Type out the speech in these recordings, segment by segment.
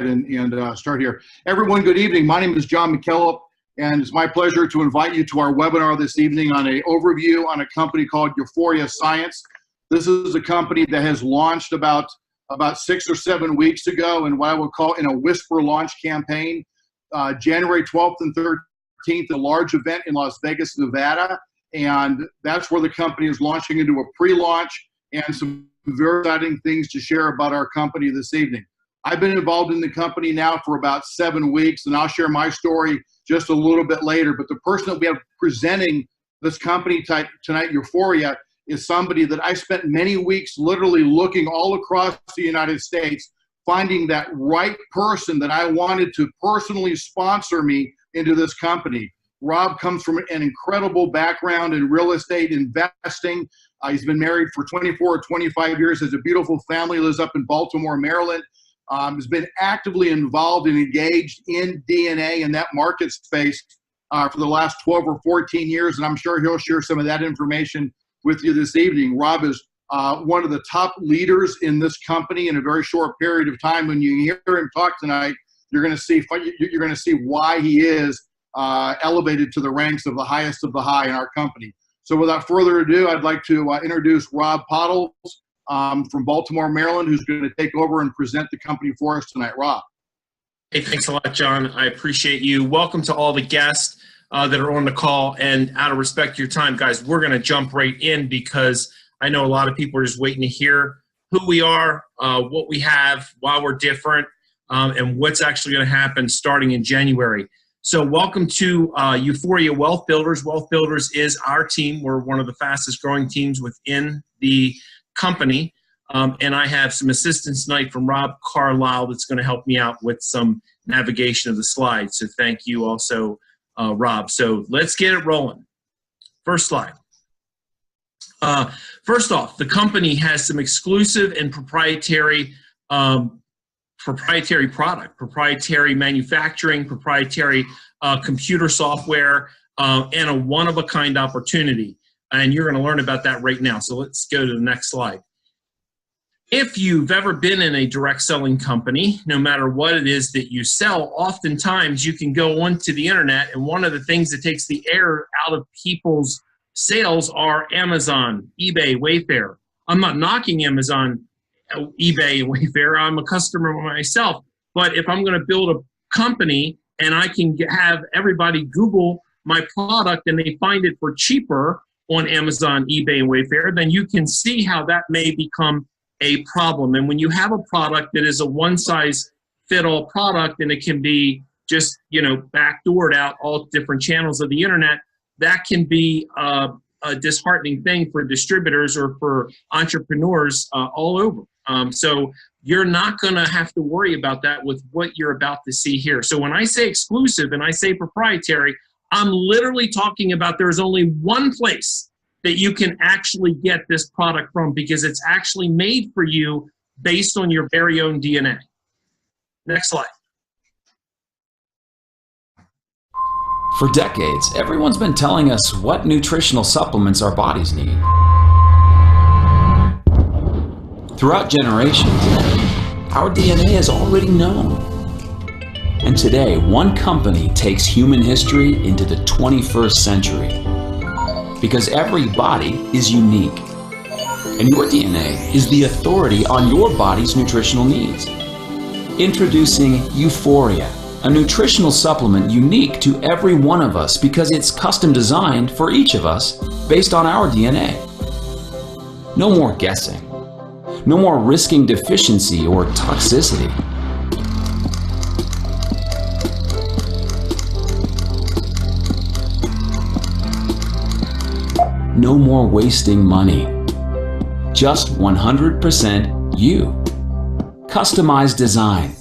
and start here. Everyone, good evening. My name is Jon Mckillip, and it's my pleasure to invite you to our webinar this evening on an overview on a company called Uforia Science. This is a company that has launched about 6 or 7 weeks ago in what I would call in a whisper launch campaign. January 12th and 13th, a large event in Las Vegas, Nevada, and that's where the company is launching into a pre-launch and some very exciting things to share about our company this evening. I've been involved in the company now for about 7 weeks, and I'll share my story just a little bit later. But the person that we have presenting this company tonight, Uforia, is somebody that I spent many weeks literally looking all across the United States, finding that right person that I wanted to personally sponsor me into this company. Rob comes from an incredible background in real estate investing. He's been married for 24 or 25 years, has a beautiful family, lives up in Baltimore, Maryland. Has been actively involved and engaged in DNA and that market space for the last 12 or 14 years, and I'm sure he'll share some of that information with you this evening. Rob is one of the top leaders in this company in a very short period of time. When you hear him talk tonight, you're going to see why he is elevated to the ranks of the highest of the high in our company. So without further ado, I'd like to introduce Rob Podles from Baltimore, Maryland, who's going to take over and present the company for us tonight. Rob. Hey, thanks a lot, John. I appreciate you. Welcome to all the guests that are on the call. And out of respect to your time, guys, we're going to jump right in because I know a lot of people are just waiting to hear who we are, what we have, why we're different, and what's actually going to happen starting in January. So welcome to Uforia Wealth Builders. Wealth Builders is our team. We're one of the fastest growing teams within the company. And I have some assistance tonight from Rob Carlisle that's going to help me out with some navigation of the slides. So thank you also, Rob. So let's get it rolling. First slide. First off, the company has some exclusive and proprietary product, proprietary manufacturing, proprietary computer software, and a one-of-a-kind opportunity. And you're going to learn about that right now. So let's go to the next slide. If you've ever been in a direct selling company, no matter what it is that you sell, oftentimes you can go onto the internet, and one of the things that takes the air out of people's sales are Amazon, eBay, Wayfair. I'm not knocking Amazon, eBay, and Wayfair. I'm a customer myself. But if I'm going to build a company and I can have everybody Google my product and they find it for cheaper on Amazon, eBay, and Wayfair, then you can see how that may become a problem. And when you have a product that is a one-size-fit-all product and it can be just, backdoored out all different channels of the internet, that can be a disheartening thing for distributors or for entrepreneurs all over. So you're not going to have to worry about that with what you're about to see here. So when I say exclusive and I say proprietary, I'm literally talking about there's only one place that you can actually get this product from because it's actually made for you based on your very own DNA. Next slide. For decades, everyone's been telling us what nutritional supplements our bodies need. Throughout generations, our DNA is already known. And today, one company takes human history into the 21st century. Because every body is unique. And your DNA is the authority on your body's nutritional needs. Introducing Uforia, a nutritional supplement unique to every one of us because it's custom designed for each of us based on our DNA. No more guessing. No more risking deficiency or toxicity. No more wasting money. Just 100% you. Customized design.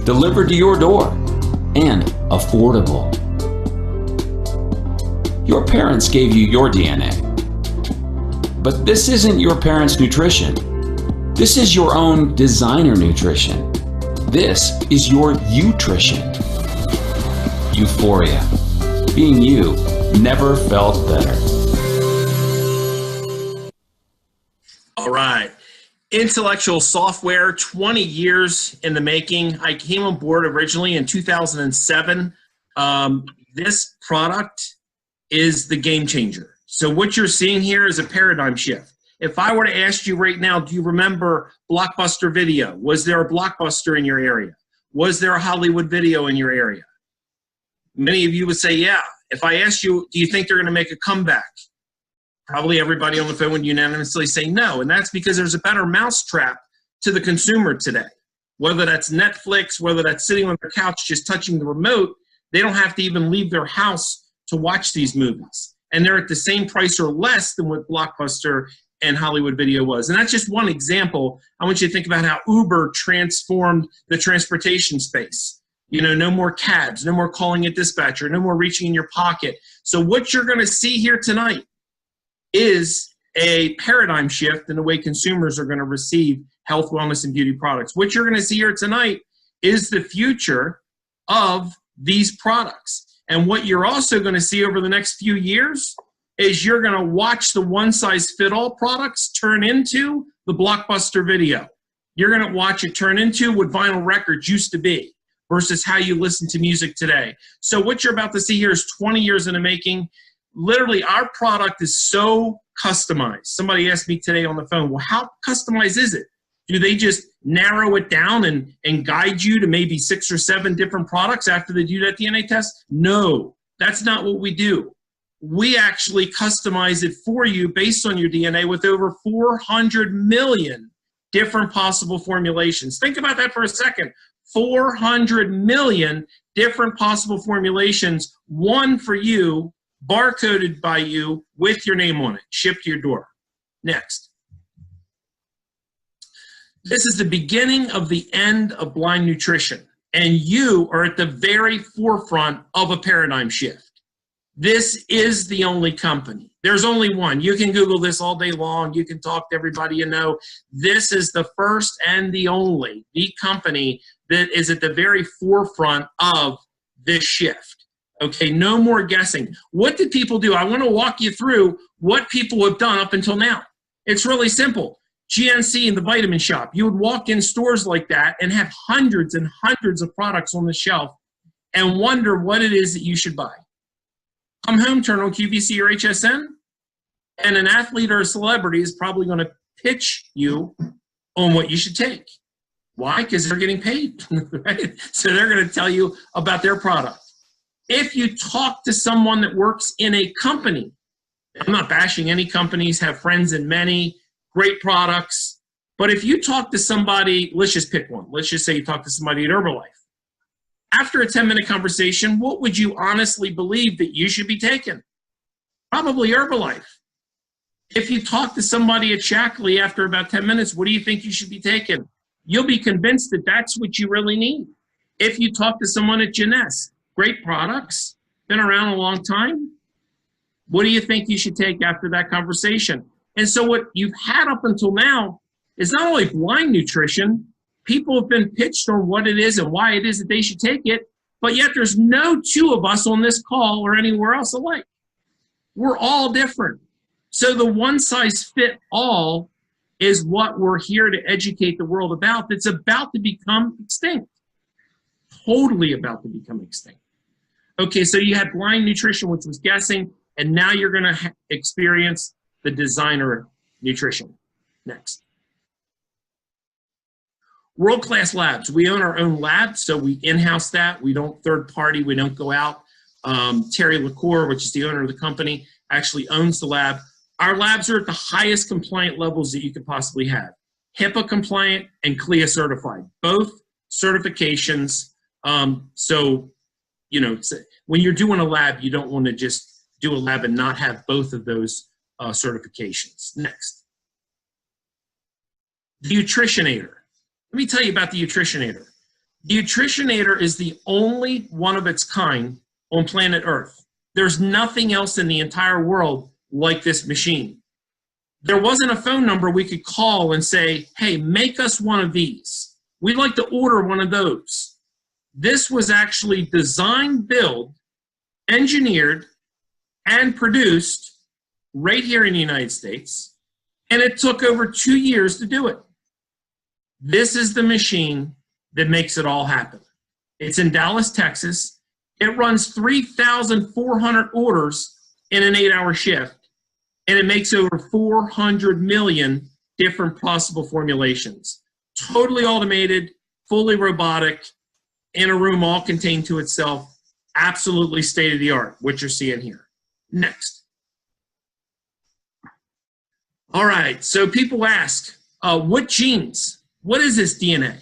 Delivered to your door. And affordable. Your parents gave you your DNA. But this isn't your parents' nutrition. This is your own designer nutrition. This is your Utrition. Uforia. Being you never felt better. All right. Intellectual software, 20 years in the making. I came on board originally in 2007. This product is the game changer. So what you're seeing here is a paradigm shift. If I were to ask you right now, do you remember Blockbuster Video? Was there a Blockbuster in your area? Was there a Hollywood Video in your area? Many of you would say, yeah. If I asked you, do you think they're going to make a comeback? Probably everybody on the phone would unanimously say no, and that's because there's a better mousetrap to the consumer today. Whether that's Netflix, whether that's sitting on their couch just touching the remote, they don't have to even leave their house to watch these movies. And they're at the same price or less than what Blockbuster and Hollywood Video was. And that's just one example. I want you to think about how Uber transformed the transportation space. You know, no more cabs, no more calling a dispatcher, no more reaching in your pocket. So what you're going to see here tonight is a paradigm shift in the way consumers are going to receive health, wellness, and beauty products. What you're going to see here tonight is the future of these products. And what you're also going to see over the next few years is you're going to watch the one-size-fit-all products turn into the Blockbuster Video. You're going to watch it turn into what vinyl records used to be versus how you listen to music today. So what you're about to see here is 20 years in the making. Literally, our product is so customized. Somebody asked me today on the phone, well, how customized is it? Do they just narrow it down and guide you to maybe 6 or 7 different products after they do that DNA test? No, that's not what we do. We actually customize it for you based on your DNA with over 400 million different possible formulations. Think about that for a second. 400 million different possible formulations, one for you, barcoded by you with your name on it, shipped to your door. Next. This is the beginning of the end of blind nutrition, and you are at the very forefront of a paradigm shift. This is the only company. There's only one. You can Google this all day long. You can talk to everybody you know. This is the first and the only, the company that is at the very forefront of this shift. Okay, no more guessing. What did people do? I want to walk you through what people have done up until now. It's really simple. GNC and the vitamin shop. You would walk in stores like that and have hundreds and hundreds of products on the shelf and wonder what it is that you should buy. Come home, turn on QVC or HSN, and an athlete or a celebrity is probably going to pitch you on what you should take. Why? Because they're getting paid, right? So they're going to tell you about their product. If you talk to someone that works in a company, I'm not bashing any companies, have friends in many, great products, but if you talk to somebody, let's just pick one. Let's just say you talk to somebody at Herbalife. After a 10-minute conversation, what would you honestly believe that you should be taking? Probably Herbalife. If you talk to somebody at Shackley after about 10 minutes, what do you think you should be taking? You'll be convinced that that's what you really need. If you talk to someone at Jeunesse, great products, been around a long time, what do you think you should take after that conversation? And so what you've had up until now is not only blind nutrition, people have been pitched on what it is and why it is that they should take it, but yet there's no two of us on this call or anywhere else alike. We're all different. So the one-size-fit-all is what we're here to educate the world about that's about to become extinct. Totally about to become extinct. Okay, so you had blind nutrition, which was guessing, and now you're going to experience the designer nutrition. Next. World-class labs. We own our own lab, so we in-house that. We don't third-party. We don't go out. Terry LaCour, which is the owner of the company, actually owns the lab. Our labs are at the highest compliant levels that you could possibly have. HIPAA compliant and CLIA certified, both certifications. So, you know, when you're doing a lab, you don't want to just do a lab and not have both of those certifications. Next. The Nutritionator. Let me tell you about the Nutritionator. The Nutritionator is the only one of its kind on planet Earth. There's nothing else in the entire world like this machine. There wasn't a phone number we could call and say, hey, make us one of these. We'd like to order one of those. This was actually designed, built, engineered, and produced right here in the United States, and it took over 2 years to do it. This is the machine that makes it all happen. It's in Dallas, Texas. It runs 3,400 orders in an 8-hour shift, and it makes over 400 million different possible formulations. Totally automated, fully robotic, in a room all contained to itself. Absolutely state-of-the-art, what you're seeing here. Next. All right, so people ask, what genes? What is this DNA?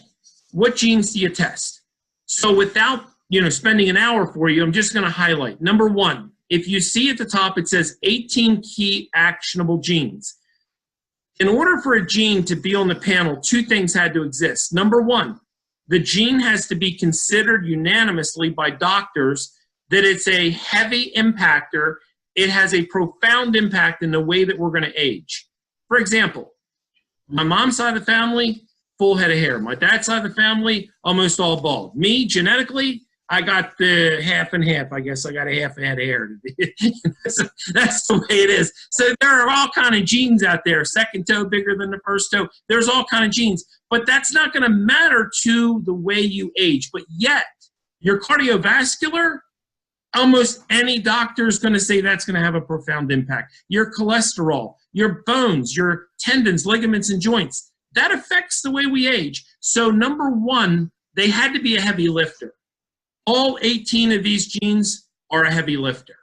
What genes do you test? So without spending an hour for you, I'm just going to highlight. Number one, if you see at the top, it says 18 key actionable genes. In order for a gene to be on the panel, two things had to exist. Number one, the gene has to be considered unanimously by doctors that it's a heavy impactor. It has a profound impact in the way that we're going to age. For example, my mom's side of the family, full head of hair. My dad's side of the family, almost all bald. Me, genetically, I got the half and half. I guess I got a half a head of hair. That's the way it is. So there are all kind of genes out there. Second toe bigger than the first toe. There's all kind of genes. But that's not going to matter to the way you age. But yet, your cardiovascular, almost any doctor is going to say that's going to have a profound impact. Your cholesterol, your bones, your tendons, ligaments, and joints, that affects the way we age. So number one, they had to be a heavy lifter. All 18 of these genes are a heavy lifter.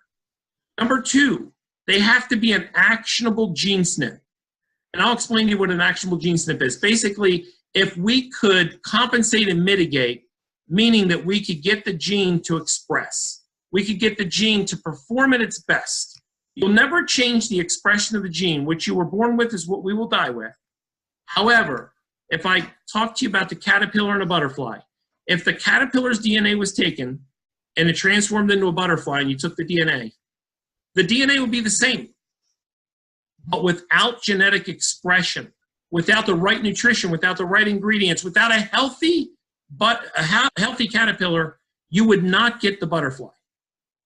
Number two, they have to be an actionable gene SNP. And I'll explain to you what an actionable gene SNP is. Basically, if we could compensate and mitigate, meaning that we could get the gene to express, we could get the gene to perform at its best. You'll never change the expression of the gene. What you were born with is what we will die with. However, if I talk to you about the caterpillar and a butterfly, if the caterpillar's DNA was taken and it transformed into a butterfly and you took the DNA would be the same. But without genetic expression, without the right nutrition, without the right ingredients, without a healthy caterpillar, you would not get the butterfly.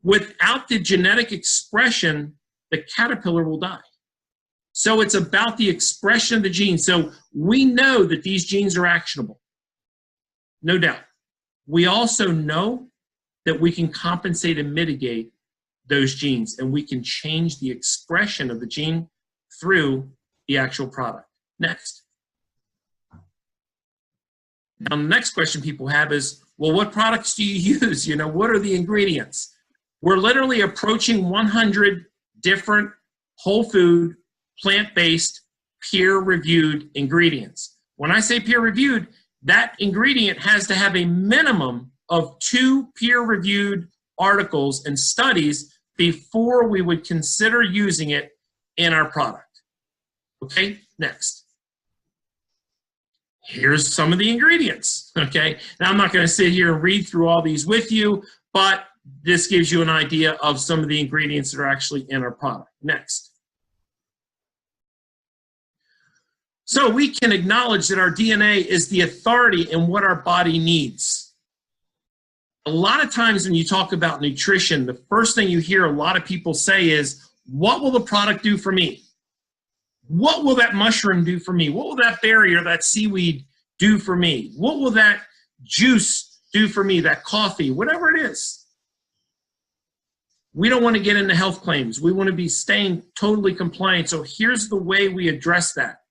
Without the genetic expression, the caterpillar will die. So it's about the expression of the gene. So we know that these genes are actionable. No doubt. We also know that we can compensate and mitigate those genes, and we can change the expression of the gene through the actual product. Next. Now, the next question people have is, well, what products do you use? What are the ingredients? We're literally approaching 100 different whole food, plant-based, peer-reviewed ingredients. When I say peer-reviewed, that ingredient has to have a minimum of 2 peer-reviewed articles and studies before we would consider using it in our product. Okay, next. Here's some of the ingredients, okay? Now, I'm not going to sit here and read through all these with you, but this gives you an idea of some of the ingredients that are actually in our product. Next. So we can acknowledge that our DNA is the authority in what our body needs. A lot of times when you talk about nutrition, the first thing you hear a lot of people say is, what will the product do for me? What will that mushroom do for me? What will that berry or that seaweed do for me? What will that juice do for me, that coffee, whatever it is? We don't want to get into health claims. We want to be staying totally compliant. So here's the way we address that.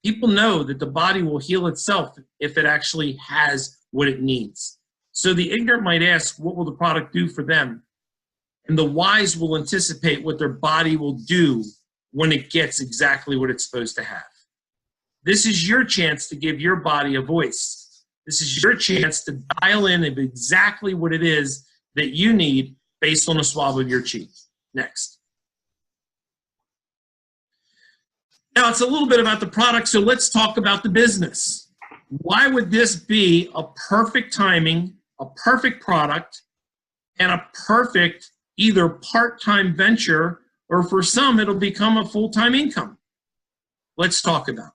People know that the body will heal itself if it actually has what it needs. So the ignorant might ask, what will the product do for them? And the wise will anticipate what their body will do when it gets exactly what it's supposed to have. This is your chance to give your body a voice. This is your chance to dial in of exactly what it is that you need based on a swab of your cheek. Next. Now, it's a little bit about the product, so let's talk about the business. Why would this be a perfect timing, a perfect product, and a perfect either part-time venture, or for some, it'll become a full-time income? Let's talk about it.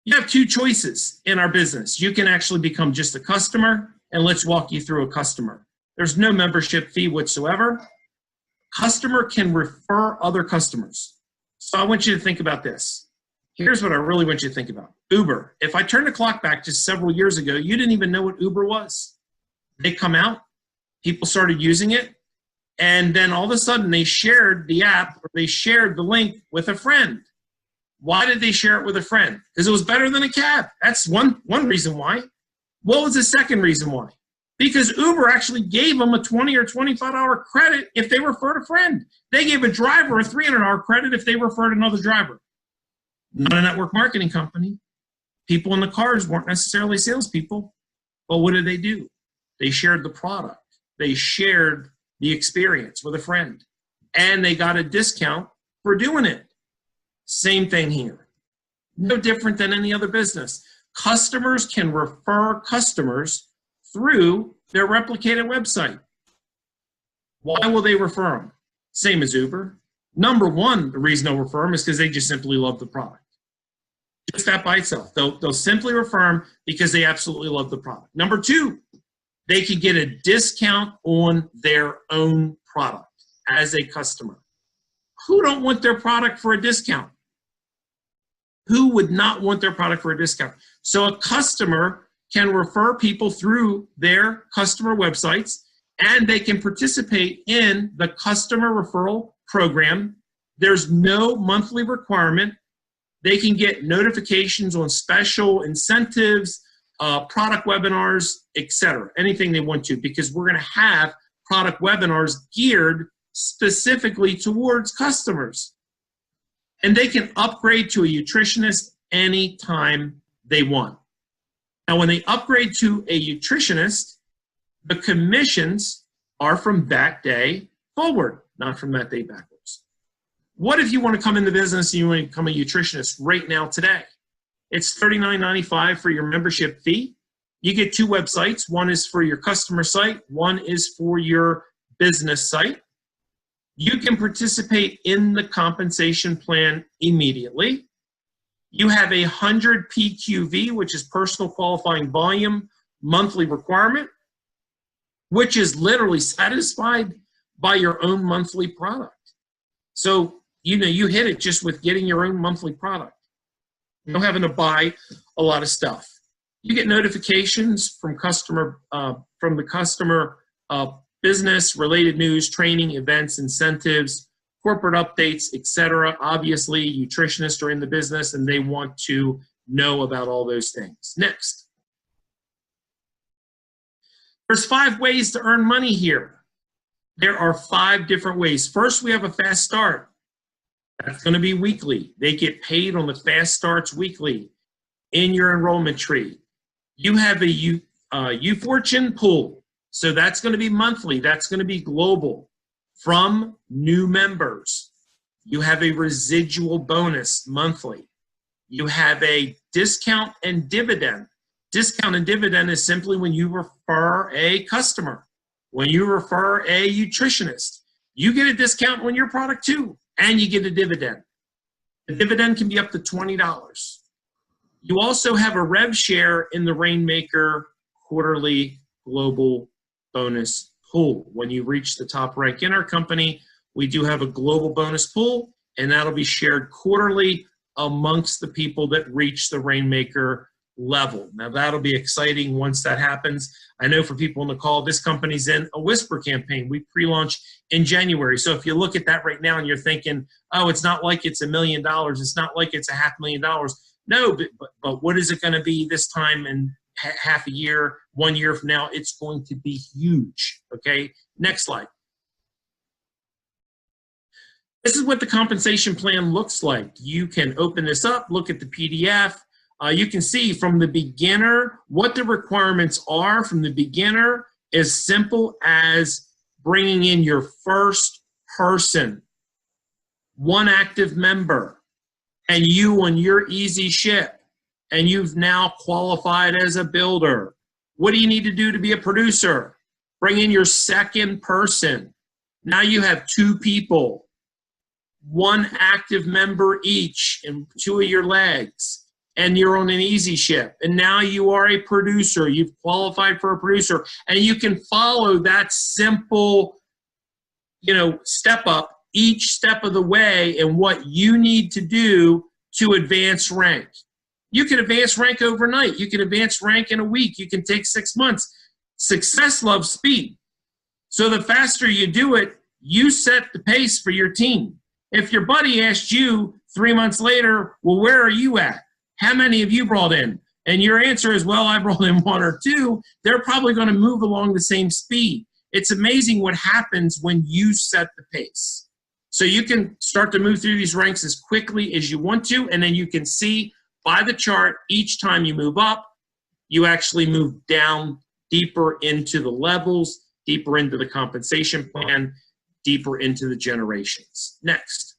You have 2 choices in our business. You can actually become just a customer, and let's walk you through a customer. There's no membership fee whatsoever. Customer can refer other customers. So I want you to think about this. Here's what I really want you to think about. Uber. If I turn the clock back just several years ago, you didn't even know what Uber was. They come out, people started using it, and then all of a sudden they shared the app, or they shared the link with a friend. Why did they share it with a friend? Because it was better than a cab. That's one reason why. What was the second reason why? Because Uber actually gave them a $20 or $25 credit if they referred a friend. They gave a driver a $300 credit if they referred another driver. Not a network marketing company. People in the cars weren't necessarily salespeople. But what did they do? They shared the product. They shared the experience with a friend. And they got a discount for doing it. Same thing here. No different than any other business. Customers can refer customers through their replicated website. Why will they refer them? Same as Uber. Number one, the reason they'll refer them is because they just simply love the product. Just that by itself. They'll simply refer them because they absolutely love the product. Number two, they could get a discount on their own product as a customer. Who don't want their product for a discount? Who would not want their product for a discount? So a customer can refer people through their customer websites, and they can participate in the customer referral program. There's no monthly requirement. They can get notifications on special incentives, product webinars, etc. Anything they want to, because we're going to have product webinars geared specifically towards customers. And they can upgrade to a nutritionist anytime they want. Now, when they upgrade to a nutritionist, the commissions are from that day forward, not from that day backwards. What if you want to come in the business and you want to become a nutritionist right now today? It's $39.95 for your membership fee. You get two websites. One is for your customer site. One is for your business site. You can participate in the compensation plan immediately. You have 100 PQV, which is personal qualifying volume, monthly requirement, which is literally satisfied by your own monthly product. So, you hit it just with getting your own monthly product. You don't having to buy a lot of stuff. You get notifications from the customer business, related news, training, events, incentives, corporate updates, etc. Obviously, nutritionists are in the business and they want to know about all those things. Next. There's 5 ways to earn money here. There are 5 different ways. First, we have a fast start. That's going to be weekly. They get paid on the fast starts weekly in your enrollment tree. You have a Ufortune pool. So that's going to be monthly. That's going to be global from new members. You have a residual bonus monthly. You have a discount and dividend. Discount and dividend is simply when you refer a customer. When you refer a nutritionist, you get a discount on your product too, and you get a dividend. The dividend can be up to $20. You also have a rev share in the Rainmaker quarterly global bonus pool. When you reach the top rank in our company, we do have a global bonus pool, and that'll be shared quarterly amongst the people that reach the Rainmaker level. Now, that'll be exciting once that happens. I know for people on the call, this company's in a Whisper campaign. We pre-launched in January. So if you look at that right now and you're thinking, oh, it's not like it's $1 million. It's not like it's $500,000. No, but what is it going to be this time in half a year, 1 year from now? It's going to be huge. Okay, next slide. This is what the compensation plan looks like. You can open this up, look at the PDF. You can see from the beginner what the requirements are from the beginner, as simple as bringing in your first person, 1 active member, and you on your easy ship, and you've now qualified as a builder. What do you need to do to be a producer? Bring in your second person. Now you have 2 people, 1 active member each, and 2 of your legs. And you're on an easy ship, and now you are a producer. You've qualified for a producer, and you can follow that simple, step up each step of the way and what you need to do to advance rank. You can advance rank overnight. You can advance rank in a week. You can take 6 months. Success loves speed. So the faster you do it, you set the pace for your team. If your buddy asked you 3 months later, well, where are you at? How many have you brought in? And your answer is, well, I brought in 1 or 2. They're probably going to move along the same speed. It's amazing what happens when you set the pace. So you can start to move through these ranks as quickly as you want to, and then you can see by the chart, each time you move up, you actually move down deeper into the levels, deeper into the compensation plan, deeper into the generations. Next.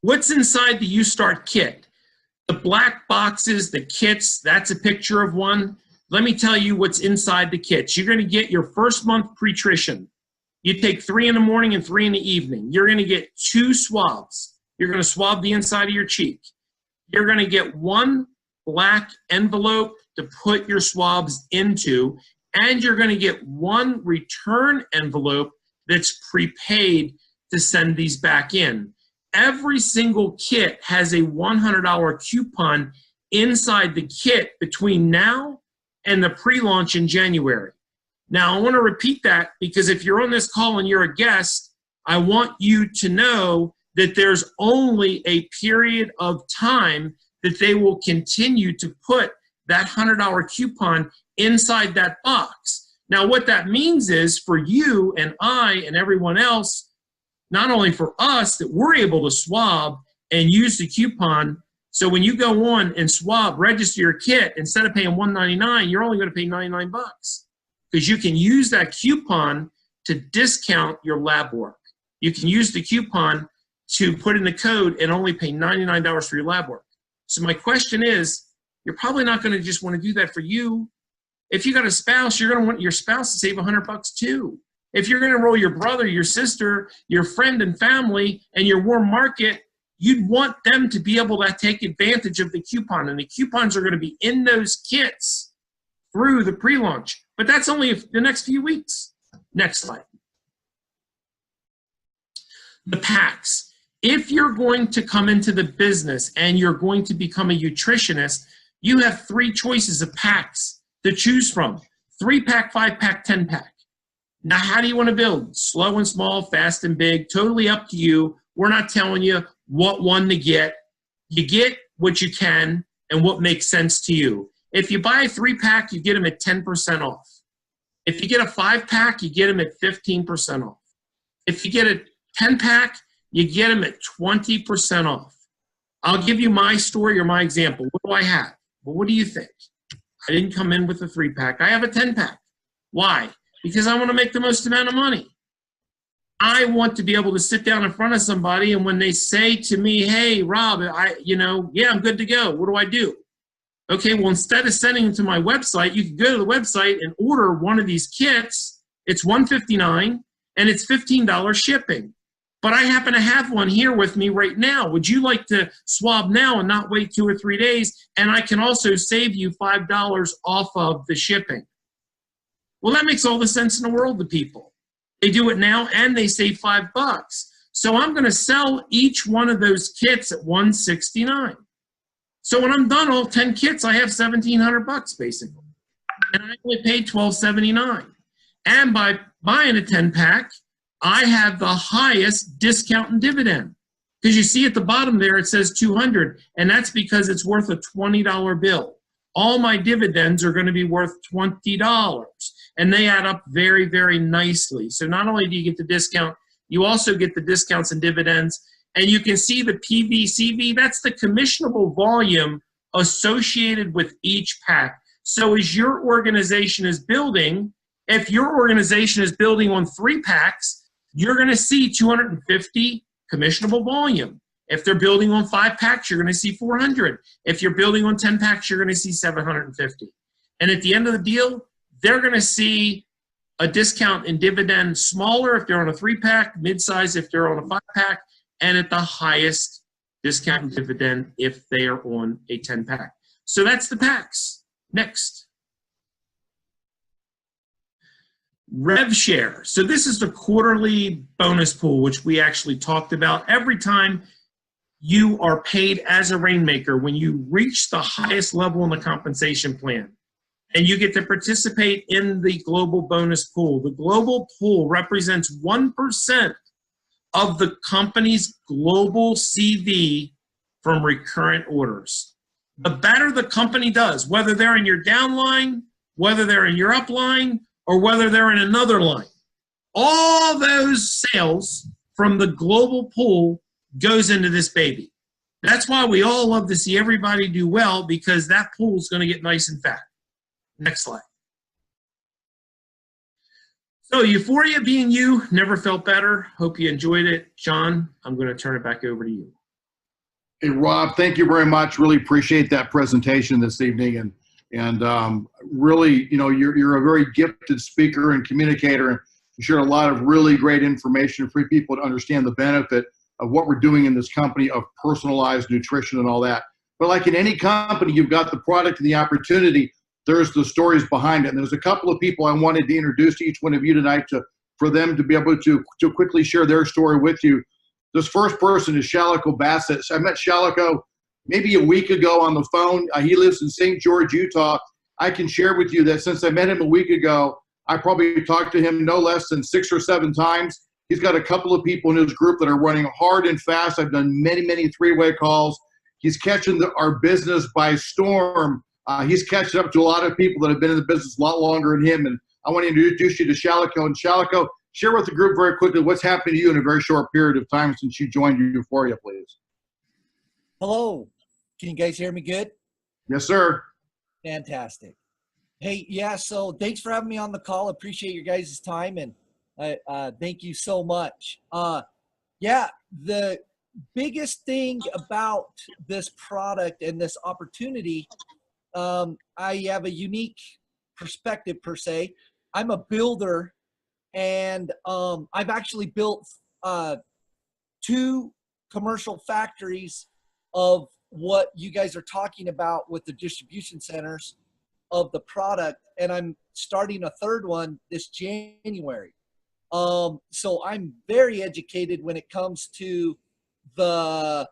What's inside the You Start kit? The black boxes, the kits, that's a picture of one. Let me tell you what's inside the kits. You're going to get your first month pre-trition. You take 3 in the morning and 3 in the evening. You're going to get 2 swabs. You're going to swab the inside of your cheek. You're going to get 1 black envelope to put your swabs into, and you're going to get 1 return envelope that's prepaid to send these back in. Every single kit has a $100 coupon inside the kit between now and the pre-launch in January. Now, I want to repeat that because if you're on this call and you're a guest, I want you to know that there's only a period of time that they will continue to put that $100 coupon inside that box. Now, what that means is for you and I and everyone else, not only for us, that we're able to swab and use the coupon. So when you go on and swab, register your kit, instead of paying $199, you're only going to pay $99 because you can use that coupon to discount your lab work. You can use the coupon to put in the code and only pay $99 for your lab work. So my question is, you're probably not going to just want to do that for you. If you got a spouse, you're going to want your spouse to save $100 too. If you're going to enroll your brother, your sister, your friend and family, and your warm market, you'd want them to be able to take advantage of the coupon. And the coupons are going to be in those kits through the pre-launch. But that's only the next few weeks. Next slide. The packs. If you're going to come into the business and you're going to become a nutritionist, you have 3 choices of packs to choose from. 3-pack, 5-pack, 10-pack. Now, how do you want to build? Slow and small, fast and big, totally up to you. We're not telling you what one to get. You get what you can and what makes sense to you. If you buy a 3-pack, you get them at 10% off. If you get a 5-pack, you get them at 15% off. If you get a 10-pack, you get them at 20% off. I'll give you my story or my example. What do I have? Well, what do you think? I didn't come in with a 3-pack. I have a 10-pack. Why? Because I want to make the most amount of money. I want to be able to sit down in front of somebody, and when they say to me, hey, Rob, yeah, I'm good to go. What do I do? Okay, well, instead of sending them to my website, you can go to the website and order one of these kits. It's $159, and it's $15 shipping. But I happen to have one here with me right now. Would you like to swab now and not wait 2 or 3 days? And I can also save you $5 off of the shipping. Well, that makes all the sense in the world to people. They do it now and they save $5. So I'm going to sell each one of those kits at $169. So when I'm done all 10 kits, I have $1,700 basically. And I only paid $12.79. And by buying a 10-pack, I have the highest discount and dividend. Because you see at the bottom there, it says 200, and that's because it's worth a $20 bill. All my dividends are going to be worth $20, and they add up very, very nicely. So not only do you get the discount, you also get the discounts and dividends, and you can see the PVCV, that's the commissionable volume associated with each pack. So as your organization is building, if your organization is building on 3 packs, you're going to see 250 commissionable volume. If they're building on 5 packs, you're going to see 400. If you're building on 10 packs, you're going to see 750. And at the end of the deal, they're going to see a discount in dividend smaller if they're on a 3-pack, mid-size if they're on a 5-pack, and at the highest discount in dividend if they are on a 10-pack. So that's the packs. Next. Rev share. So this is the quarterly bonus pool, which we actually talked about. Every time you are paid as a rainmaker when you reach the highest level in the compensation plan. And you get to participate in the global bonus pool. The global pool represents 1% of the company's global CV from recurrent orders. The better the company does, whether they're in your downline, whether they're in your upline, or whether they're in another line, all those sales from the global pool goes into this baby. That's why we all love to see everybody do well, because that pool is going to get nice and fat. Next slide. So Uforia being you, never felt better. Hope you enjoyed it. Jon, I'm going to turn it back over to you. Hey, Rob, thank you very much. Really appreciate that presentation this evening. And really, you know, you're a very gifted speaker and communicator, and you shared a lot of really great information for people to understand the benefit of what we're doing in this company of personalized nutrition and all that. But like in any company, you've got the product and the opportunity. There's the stories behind it. And there's a couple of people I wanted to introduce to each one of you tonight for them to be able to quickly share their story with you. This first person is Shalico Bassett. I met Shalico maybe a week ago on the phone. He lives in St. George, Utah. I can share with you that since I met him a week ago, I probably talked to him no less than 6 or 7 times. He's got a couple of people in his group that are running hard and fast. I've done many, many three-way calls. He's catching our business by storm. He's catching up to a lot of people that have been in the business a lot longer than him. And I want to introduce you to Shalico. And Shalico, share with the group very quickly what's happened to you in a very short period of time since you joined Uforia, please. Hello. Can you guys hear me good? Yes, sir. Fantastic. Hey, yeah, so thanks for having me on the call. Appreciate your guys' time, and thank you so much. Yeah, the biggest thing about this product and this opportunity, I have a unique perspective per se. I'm a builder, and I've actually built 2 commercial factories of what you guys are talking about with the distribution centers of the product, and I'm starting a 3rd one this January. So I'm very educated when it comes to the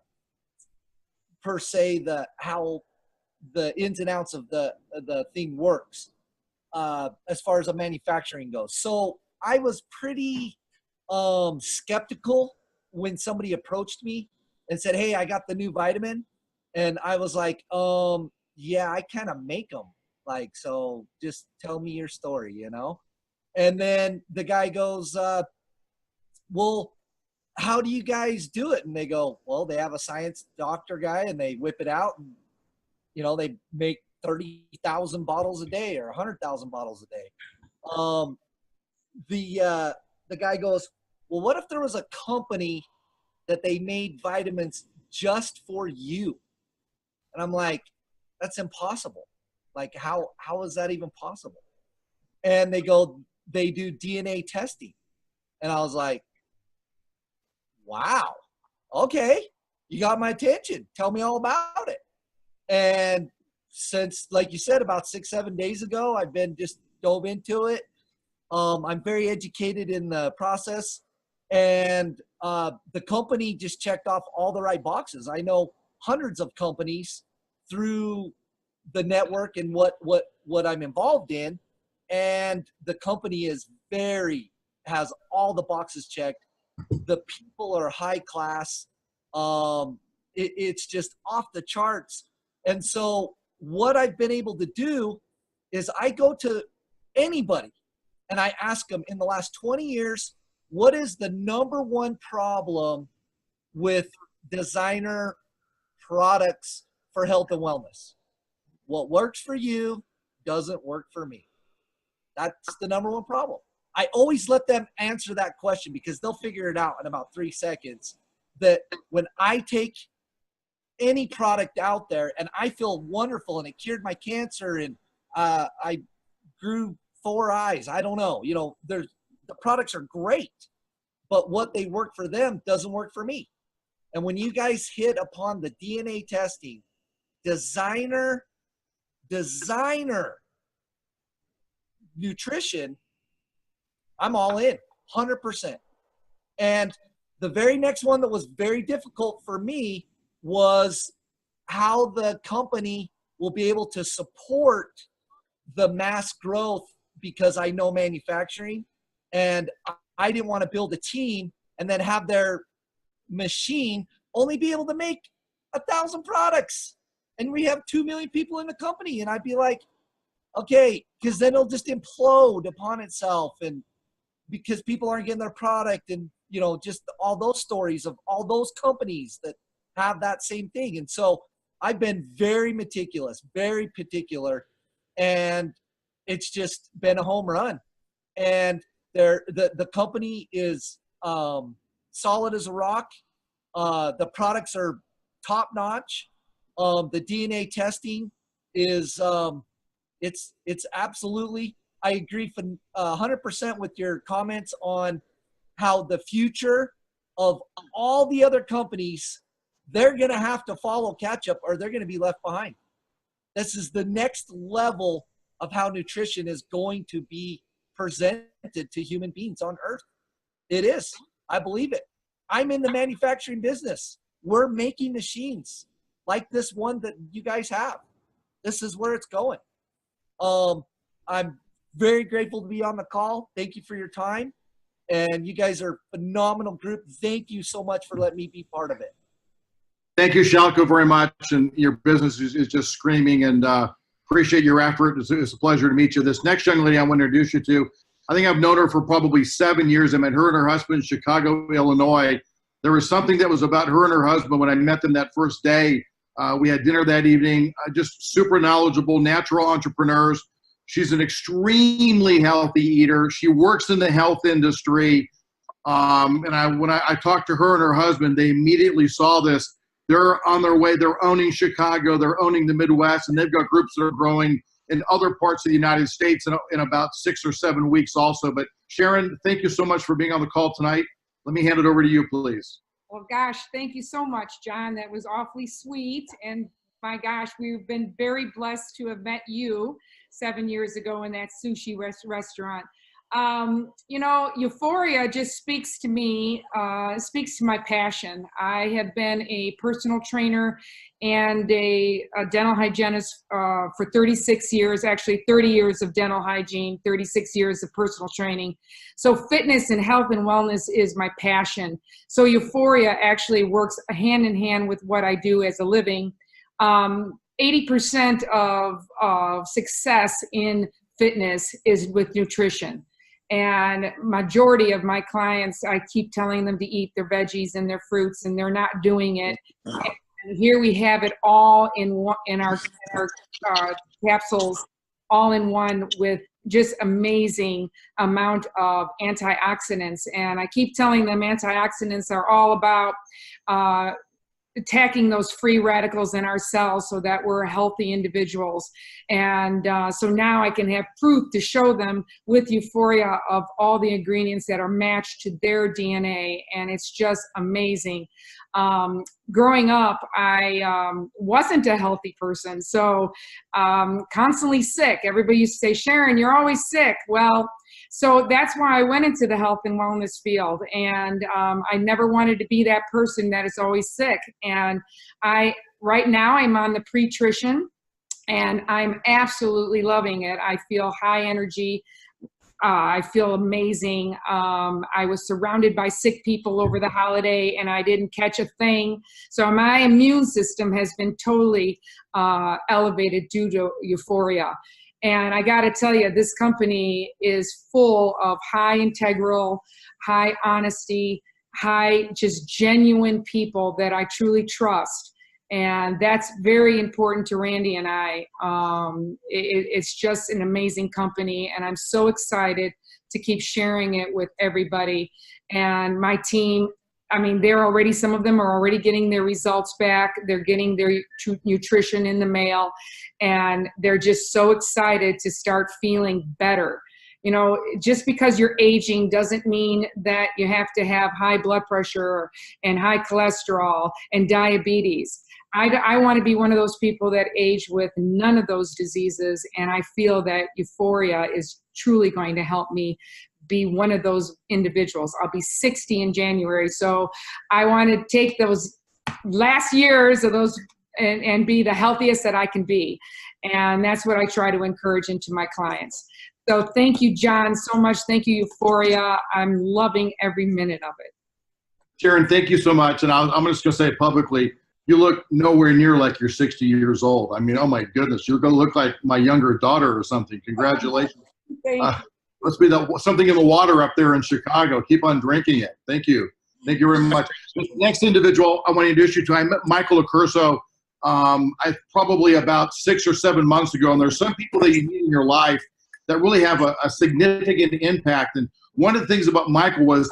how the ins and outs of the thing works as far as the manufacturing goes. So I was pretty skeptical when somebody approached me and said, hey, I got the new vitamin. And I was like, yeah, I kind of make them. Like, so just tell me your story, you know? And then the guy goes, well, how do you guys do it? And they go, well, they have a science doctor guy and they whip it out and, you know, they make 30,000 bottles a day or 100,000 bottles a day. The guy goes, well, what if there was a company that they made vitamins just for you? And I'm like, that's impossible. Like, how is that even possible? And they go, they do DNA testing. And I was like, wow, okay, you got my attention. Tell me all about it. And since, like you said, about 6-7 days ago, I've been just dove into it. I'm very educated in the process. And the company just checked off all the right boxes. I know hundreds of companies through the network and what I'm involved in, and the company has all the boxes checked. The people are high class. It's just off the charts. And so what I've been able to do is I go to anybody and I ask them, in the last 20 years, what is the #1 problem with designer products for health and wellness? What works for you doesn't work for me. That's the #1 problem. I always let them answer that question because they'll figure it out in about 3 seconds. That when I take any product out there and I feel wonderful and it cured my cancer and I grew 4 eyes, I don't know, you know, the products are great, but what they work for them doesn't work for me. And when you guys hit upon the DNA testing, designer nutrition, I'm all in 100%. And the very next one that was very difficult for me was how the company will be able to support the mass growth, because I know manufacturing, and I didn't want to build a team and then have their machine only be able to make 1,000 products. And we have 2 million people in the company. And I'd be like, okay, because then it'll just implode upon itself. And because people aren't getting their product, and, you know, just all those stories of all those companies that have that same thing. And so I've been very meticulous, very particular, and it's just been a home run. And the company is solid as a rock. The products are top notch. The DNA testing is it's absolutely, I agree for 100% with your comments on how the future of all the other companies, they're going to have to follow catch up or they're going to be left behind. This is the next level of how nutrition is going to be presented to human beings on earth. It is. I believe it. I'm in the manufacturing business. We're making machines like this one that you guys have. This is where it's going. I'm very grateful to be on the call. Thank you for your time. And you guys are a phenomenal group. Thank you so much for letting me be part of it. Thank you, Shalko, very much. And your business is just screaming, and appreciate your effort. It's a pleasure to meet you. This next young lady I want to introduce you to, I think I've known her for probably 7 years. I met her and her husband in Chicago, Illinois. There was something that was about her and her husband when I met them that first day. We had dinner that evening. Just super knowledgeable, natural entrepreneurs. She's an extremely healthy eater. She works in the health industry. And when I talked to her and her husband, they immediately saw this. They're on their way. They're owning Chicago. They're owning the Midwest, and they've got groups that are growing in other parts of the United States in about 6 or 7 weeks also. But Sharon, thank you so much for being on the call tonight. Let me hand it over to you, please. Well, gosh, thank you so much, John. That was awfully sweet. And my gosh, we've been very blessed to have met you 7 years ago in that sushi restaurant. You know, Uforia just speaks to me, speaks to my passion. I have been a personal trainer and a dental hygienist for 36 years, actually 30 years of dental hygiene, 36 years of personal training. So fitness and health and wellness is my passion. So Uforia actually works hand in hand with what I do as a living. 80% of success in fitness is with nutrition. And majority of my clients, I keep telling them to eat their veggies and their fruits, and they're not doing it. And here we have it all in our capsules, all in one, with just amazing amount of antioxidants. And I keep telling them antioxidants are all about attacking those free radicals in our cells so that we're healthy individuals. And so now I can have proof to show them with Uforia of all the ingredients that are matched to their DNA. And it's just amazing. Growing up, I wasn't a healthy person. So constantly sick. Everybody used to say, Sharon, you're always sick. Well, so that's why I went into the health and wellness field. And I never wanted to be that person that is always sick. And right now I'm on the pre-trition and I'm absolutely loving it. I feel high energy. I feel amazing. I was surrounded by sick people over the holiday and I didn't catch a thing. So my immune system has been totally elevated due to Uforia. And I got to tell you, this company is full of high integral, high honesty, high just genuine people that I truly trust. And that's very important to Randy and I. It's just an amazing company, and I'm so excited to keep sharing it with everybody. And my team, I mean, some of them are already getting their results back. They're getting their nutrition in the mail, and they're just so excited to start feeling better. You know, just because you're aging doesn't mean that you have to have high blood pressure and high cholesterol and diabetes. I want to be one of those people that age with none of those diseases, and I feel that Uforia is truly going to help me be one of those individuals. I'll be 60 in January, so I want to take those last years of those and be the healthiest that I can be. And that's what I try to encourage into my clients. So thank you, Jon, so much. Thank you, Uforia. I'm loving every minute of it. Sharon, thank you so much. And I'm just going to say it publicly, you look nowhere near like you're 60 years old. I mean, oh my goodness, you're going to look like my younger daughter or something. Congratulations. Must be something in the water up there in Chicago. Keep on drinking it. Thank you. Thank you very much. The next individual I want to introduce you to, I met Michael Accurso probably about 6 or 7 months ago. And there's some people that you meet in your life that really have a significant impact. And one of the things about Michael was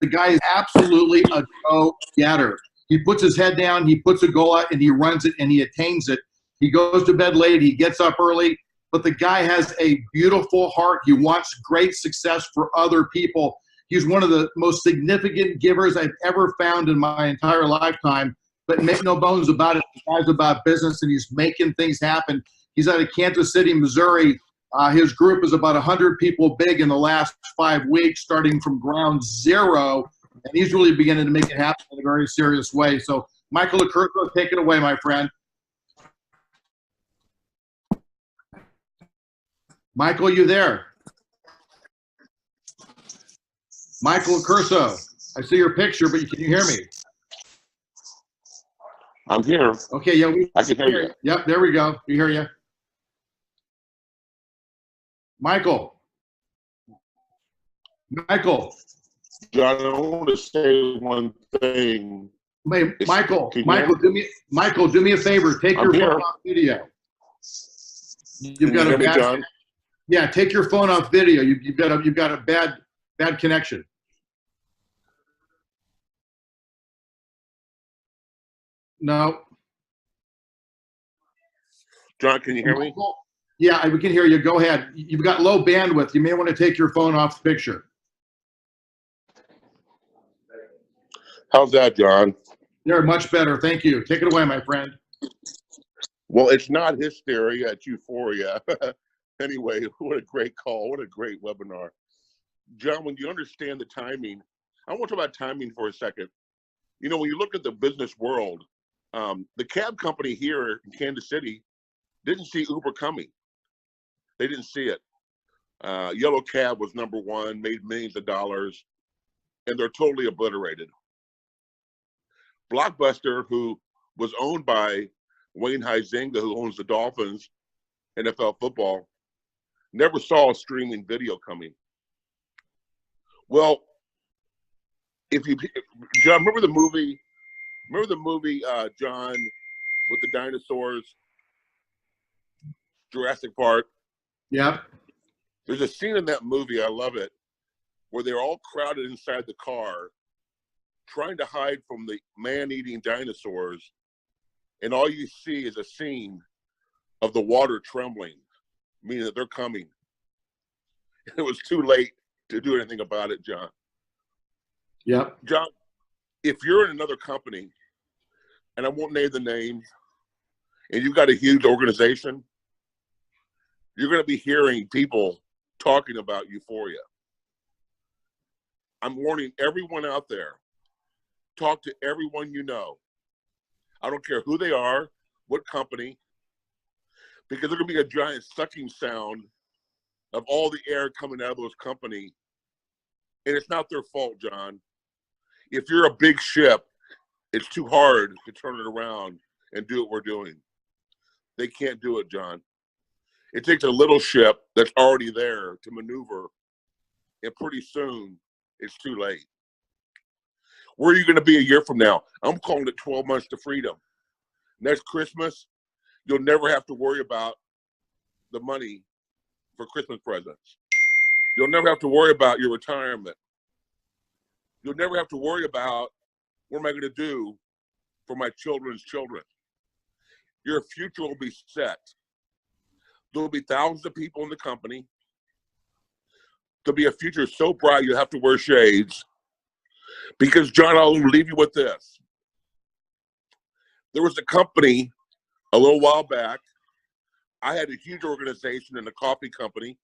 the guy is absolutely a go-getter. He puts his head down, he puts a goal out, and he runs it, and he attains it. He goes to bed late, he gets up early, but the guy has a beautiful heart. He wants great success for other people. He's one of the most significant givers I've ever found in my entire lifetime, but make no bones about it, the guy's about business, and he's making things happen. He's out of Kansas City, Missouri. His group is about 100 people big in the last 5 weeks, starting from ground zero, and he's really beginning to make it happen in a very serious way. So, Michael Accurso, take it away, my friend. Michael, you there? Michael Accurso, I see your picture, but can you hear me? I'm here. Okay, yeah, I can hear you. Yep, there we go. We hear you. Michael. Jon, I want to say one thing. Hey, Michael, do me a favor. Take your phone off video. You've got a bad. Jon? Yeah, take your phone off video. You've got a bad connection. No. Jon, can you hear me? Yeah, we can hear you. Go ahead. You've got low bandwidth. You may want to take your phone off the picture. How's that, Jon? They're much better. Thank you. Take it away, my friend. Well, it's not hysteria, it's euphoria. Anyway, what a great call. What a great webinar. Jon, when you understand the timing, I want to talk about timing for a second. You know, when you look at the business world, the cab company here in Kansas City didn't see Uber coming. They didn't see it. Yellow Cab was #1, made millions of dollars, and they're totally obliterated. Blockbuster, who was owned by Wayne Huizenga, who owns the Dolphins, NFL football, never saw a streaming video coming. Well, Jon, remember the movie, Jon, with the dinosaurs, Jurassic Park? Yep. There's a scene in that movie, I love it, where they're all crowded inside the car, trying to hide from the man-eating dinosaurs, and all you see is a scene of the water trembling, meaning that they're coming. It was too late to do anything about it, Jon. Yep. Jon, if you're in another company, and I won't name the name, and you've got a huge organization, you're going to be hearing people talking about euphoria. I'm warning everyone out there, talk to everyone you know. I don't care who they are, what company, because there's going to be a giant sucking sound of all the air coming out of those companies. And it's not their fault, Jon. If you're a big ship, it's too hard to turn it around and do what we're doing. They can't do it, Jon. It takes a little ship that's already there to maneuver, and pretty soon it's too late. Where are you going to be a year from now? I'm calling it 12 months to freedom. Next Christmas, you'll never have to worry about the money for Christmas presents. You'll never have to worry about your retirement. You'll never have to worry about what am I going to do for my children's children. Your future will be set. There'll be thousands of people in the company. There'll be a future so bright you'll have to wear shades. Because, Jon, I'll leave you with this. There was a company a little while back. I had a huge organization in a coffee company.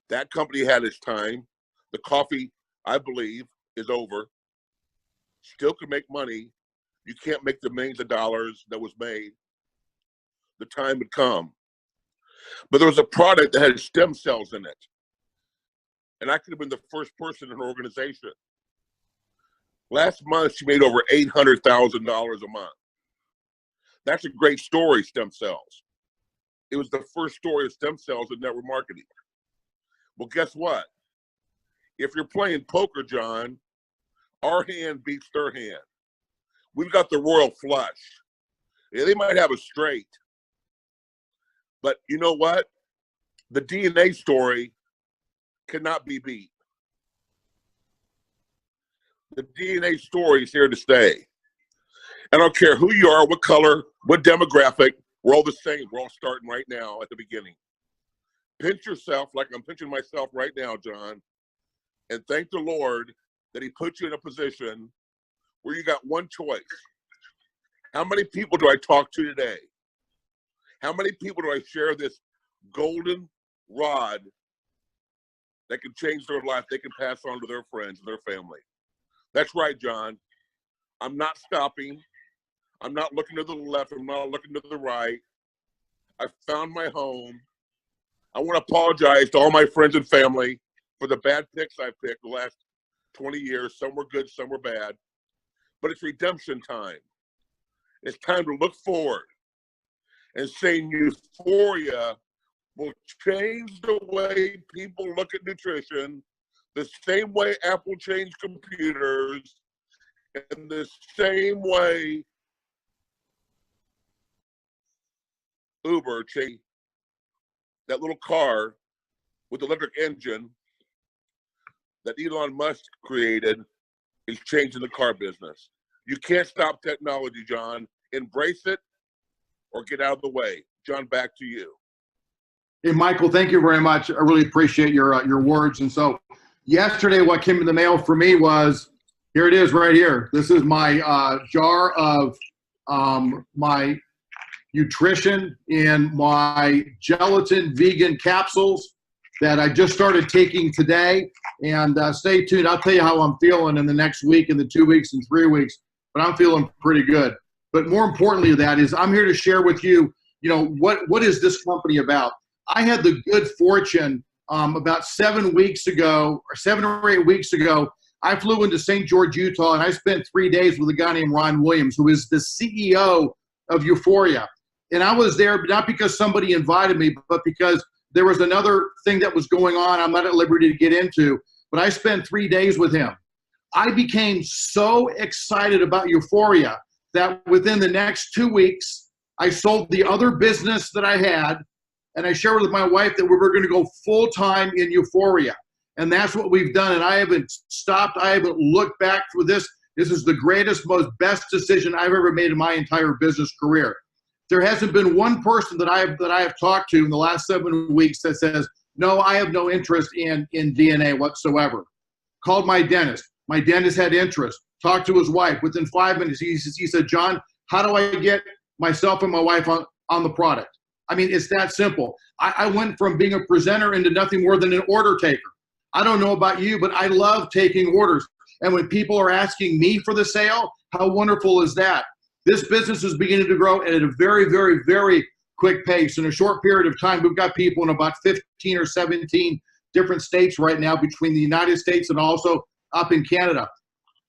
That company had its time. The coffee, I believe, is over. Still can make money, You can't make the millions of dollars that was made. The time would come. But there was a product that had stem cells in it. And I could have been the first person in her organization. Last month, she made over $800,000 a month. That's a great story, stem cells. It was the first story of stem cells in network marketing. Well, guess what? If you're playing poker, John, our hand beats their hand. We've got the royal flush. Yeah, they might have a straight. But you know what? The DNA story cannot be beat. The DNA story is here to stay. I don't care who you are, what color, what demographic, we're all the same. We're all starting right now at the beginning. Pinch yourself like I'm pinching myself right now, John, and thank the Lord that he put you in a position where you got one choice. How many people do I talk to today? How many people do I share this golden rod that can change their life, they can pass on to their friends and their family? That's right, John. I'm not stopping. I'm not looking to the left. I'm not looking to the right. I found my home. I want to apologize to all my friends and family for the bad picks I picked the last 20 years. Some were good, some were bad. But it's redemption time. It's time to look forward and saying Uforia will change the way people look at nutrition, the same way Apple changed computers, and the same way Uber changed that little car with the electric engine that Elon Musk created is changing the car business. You can't stop technology, John. Embrace it or get out of the way. John, back to you. Hey, Michael, thank you very much. I really appreciate your words. And so yesterday, what came in the mail for me was, here it is right here. This is my jar of my nutrition and my gelatin vegan capsules that I just started taking today. And stay tuned. I'll tell you how I'm feeling in the next week, in the 2 weeks and 3 weeks, but I'm feeling pretty good. But more importantly than that is I'm here to share with you, what is this company about? I had the good fortune about 7 weeks ago, or 7 or 8 weeks ago, I flew into St. George, Utah, and I spent 3 days with a guy named Ron Williams, who is the CEO of Uforia. And I was there not because somebody invited me, but because there was another thing that was going on I'm not at liberty to get into, but I spent 3 days with him. I became so excited about Uforia that within the next 2 weeks, I sold the other business that I had, and I shared with my wife that we were going to go full-time in Uforia. And that's what we've done, and I haven't stopped. I haven't looked back for this. This is the greatest, most best decision I've ever made in my entire business career. There hasn't been one person that I have talked to in the last 7 weeks that says, no, I have no interest in DNA whatsoever. Called my dentist. My dentist had interest. Talked to his wife. Within 5 minutes, he said, John, how do I get myself and my wife on the product? I mean, it's that simple. I went from being a presenter into nothing more than an order taker. I don't know about you, but I love taking orders. And when people are asking me for the sale, how wonderful is that? This business is beginning to grow at a very, very, very quick pace. In a short period of time, we've got people in about 15 or 17 different states right now between the United States and also up in Canada.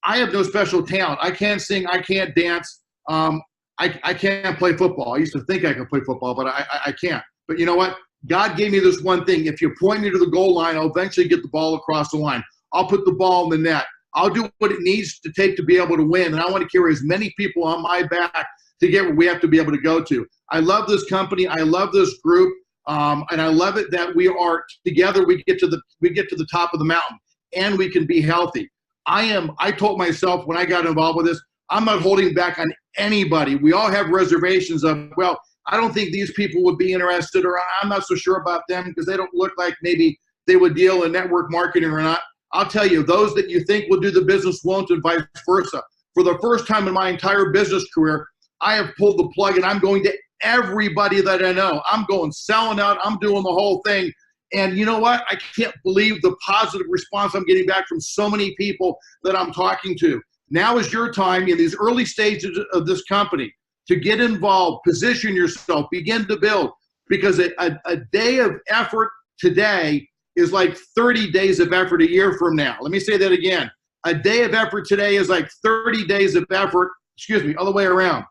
I have no special talent. I can't sing. I can't dance. I can't play football. I used to think I could play football, but I can't. But you know what? God gave me this one thing. If you point me to the goal line, I'll eventually get the ball across the line. I'll put the ball in the net. I'll do what it needs to take to be able to win. And I want to carry as many people on my back to get where we have to be able to go to. I love this company. I love this group. And I love it that we are together. We get to the top of the mountain and we can be healthy. I told myself when I got involved with this, I'm not holding back on anybody. We all have reservations of, well, I don't think these people would be interested, or I'm not so sure about them because they don't look like maybe they would deal in network marketing or not. I'll tell you, those that you think will do the business won't, and vice versa. For the first time in my entire business career, I have pulled the plug and I'm going to everybody that I know. I'm going selling out. I'm doing the whole thing. And you know what? I can't believe the positive response I'm getting back from so many people that I'm talking to. Now is your time in these early stages of this company to get involved, position yourself, begin to build, because a day of effort today is like 30 days of effort a year from now. Let me say that again. A day of effort today is like 30 days of effort, excuse me, other way around.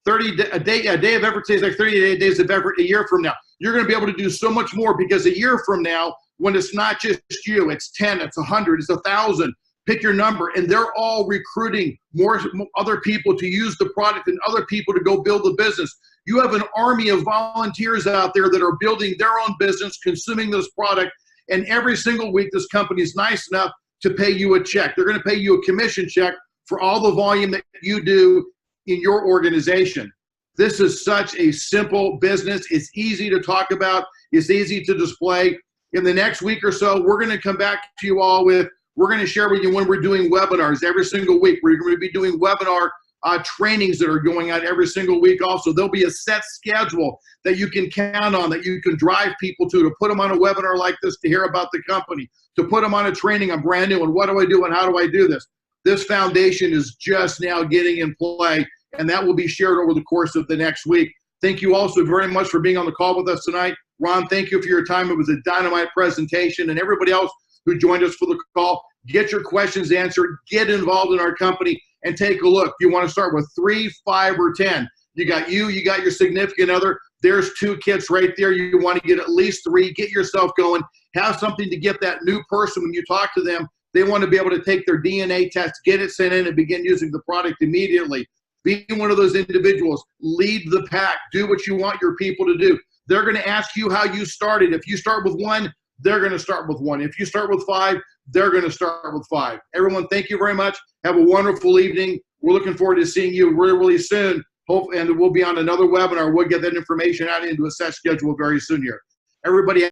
A day of effort today is like 30 days of effort a year from now. You're going to be able to do so much more, because a year from now, when it's not just you, it's 10, it's 100, it's 1,000, pick your number, and they're all recruiting more other people to use the product and other people to go build the business. You have an army of volunteers out there that are building their own business, consuming this product, and every single week this company is nice enough to pay you a check. They're going to pay you a commission check for all the volume that you do in your organization. This is such a simple business. It's easy to talk about. It's easy to display. In the next week or so, we're going to come back to you all with, we're going to share with you when we're doing webinars every single week. We're going to be doing webinar trainings that are going on every single week also. There'll be a set schedule that you can count on, that you can drive people to put them on a webinar like this to hear about the company, to put them on a training on brand new and what do I do and how do I do this. This foundation is just now getting in play, and that will be shared over the course of the next week. Thank you also very much for being on the call with us tonight. Ron, thank you for your time. It was a dynamite presentation, and everybody else who joined us for the call, get your questions answered, get involved in our company, and take a look. You want to start with 3, 5, or 10. You got your significant other. There's 2 kits right there. You want to get at least 3. Get yourself going. Have something to get that new person when you talk to them. They want to be able to take their DNA test, get it sent in, and begin using the product immediately. Be one of those individuals. Lead the pack. Do what you want your people to do. They're going to ask you how you started. If you start with 1, they're going to start with 1. If you start with 5, they're going to start with 5. Everyone, thank you very much. Have a wonderful evening. We're looking forward to seeing you really, really soon. And we'll be on another webinar. We'll get that information out into a set schedule very soon here. Everybody